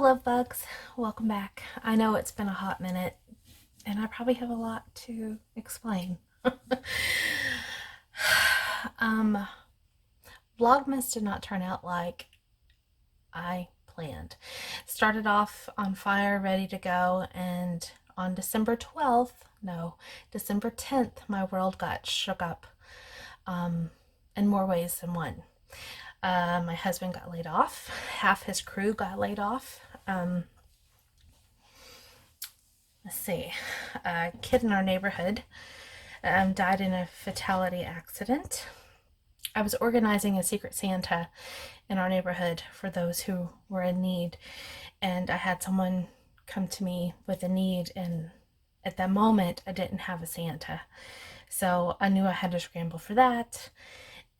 love bugs, welcome back. I know it's been a hot minute and I probably have a lot to explain. um, Vlogmas did not turn out like I planned. Started off on fire, ready to go, and on December 10th, my world got shook up in more ways than one. My husband got laid off. Half his crew got laid off. Let's see. A kid in our neighborhood died in a fatality accident. I was organizing a Secret Santa in our neighborhood for those who were in need, and I had someone come to me with a need, and at that moment I didn't have a Santa, so I knew I had to scramble for that.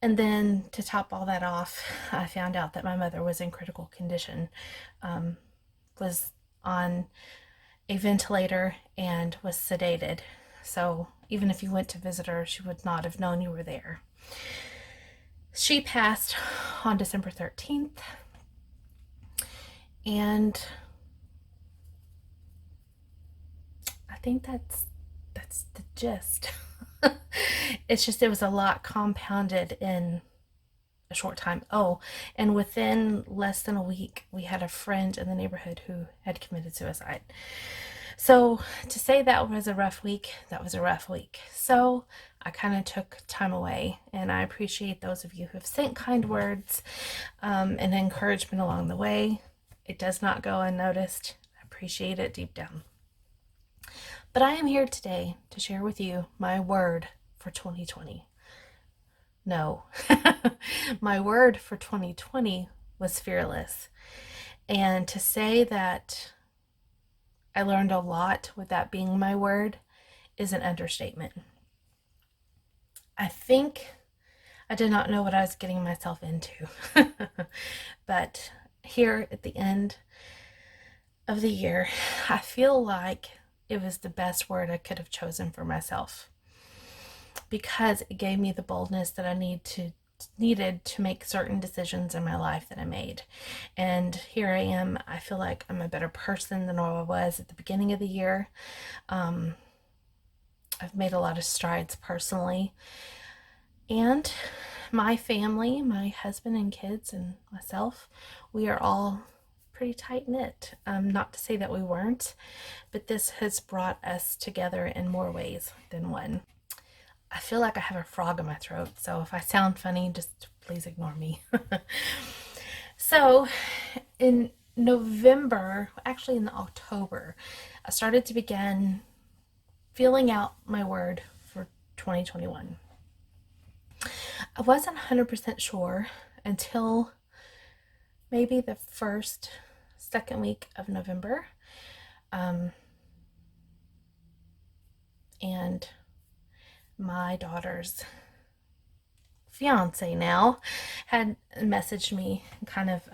And then to top all that off, I found out that my mother was in critical condition, was on a ventilator and was sedated. So even if you went to visit her, she would not have known you were there. She passed on December 13th, and I think that's the gist. It's just, it was a lot compounded in a short time. Oh, and within less than a week, we had a friend in the neighborhood who had committed suicide. So to say that was a rough week, that was a rough week. So I kind of took time away, and I appreciate those of you who have sent kind words and encouragement along the way. It does not go unnoticed. I appreciate it deep down. But I am here today to share with you my word for 2020. No, my word for 2020 was fearless. And to say that I learned a lot with that being my word is an understatement. I think I did not know what I was getting myself into. But here at the end of the year, I feel like it was the best word I could have chosen for myself, because it gave me the boldness that I needed to make certain decisions in my life that I made. And here I am. I feel like I'm a better person than I was at the beginning of the year. I've made a lot of strides personally, and my family, my husband and kids and myself, we are all pretty tight-knit. Not to say that we weren't, but this has brought us together in more ways than one. I feel like I have a frog in my throat, so if I sound funny, just please ignore me. So in November, actually in October, I started to begin feeling out my word for 2021. I wasn't 100% sure until maybe the second week of November. And my daughter's fiance now had messaged me and kind of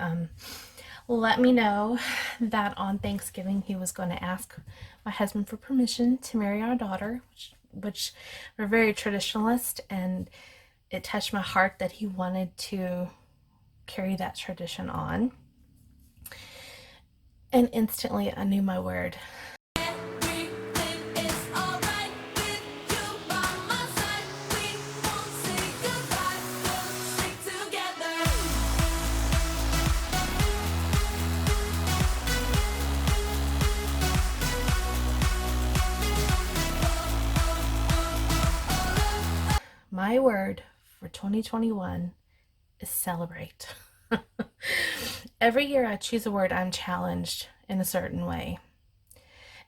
let me know that on Thanksgiving he was going to ask my husband for permission to marry our daughter, which we're very traditionalist, and it touched my heart that he wanted to carry that tradition on. And instantly I knew my word. My word for 2021 is celebrate. Every year I choose a word, I'm challenged in a certain way.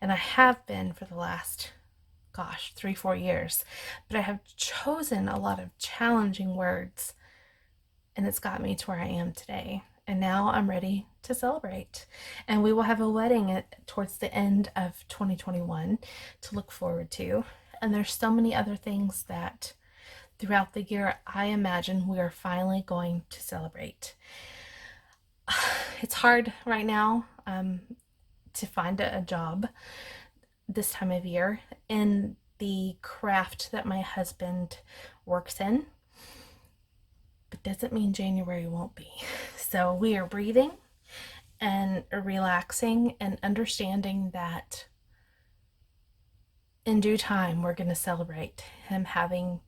And I have been for the last, 3-4 years. But I have chosen a lot of challenging words, and it's got me to where I am today. And now I'm ready to celebrate. And we will have a wedding towards the end of 2021 to look forward to. And there's so many other things that throughout the year I imagine we are finally going to celebrate. It's hard right now to find a job this time of year in the craft that my husband works in, but doesn't mean January won't be. So we are breathing, and relaxing and understanding that in due time we're going to celebrate him having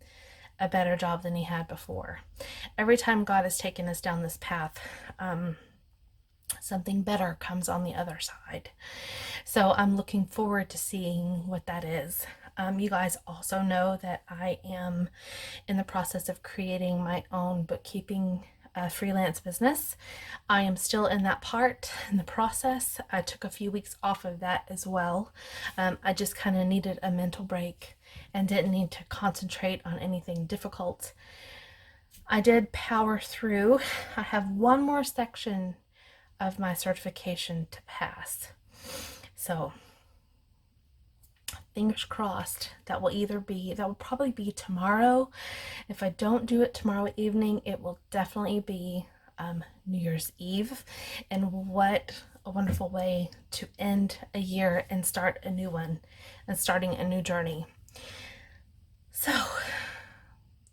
a better job than he had before. Every time God has taken us down this path, something better comes on the other side. So I'm looking forward to seeing what that is. You guys also know that I am in the process of creating my own bookkeeping freelance business. I am still in that part in the process. I took a few weeks off of that as well. I just kind of needed a mental break and didn't need to concentrate on anything difficult. I did power through. I have one more section of my certification to pass. So fingers crossed. That will probably be tomorrow. If I don't do it tomorrow evening, it will definitely be New Year's Eve. And what a wonderful way to end a year and start a new one and starting a new journey. So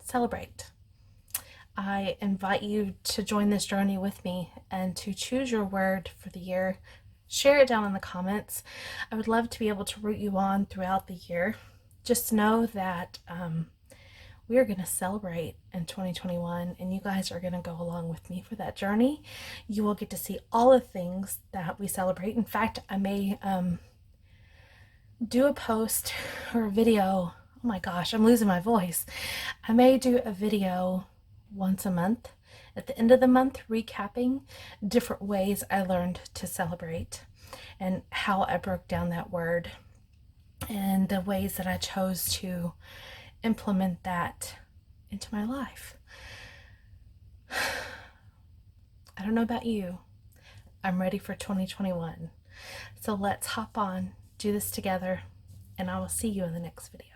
celebrate. I invite you to join this journey with me and to choose your word for the year. Share it down in the comments. I would love to be able to root you on throughout the year. Just know that we are going to celebrate in 2021, and you guys are going to go along with me for that journey. You will get to see all the things that we celebrate. In fact, I may do a post or a video. Oh my gosh, I'm losing my voice. I may do a video once a month at the end of the month recapping different ways I learned to celebrate and how I broke down that word and the ways that I chose to implement that into my life. I don't know about you. I'm ready for 2021. So let's hop on, do this together, and I will see you in the next video.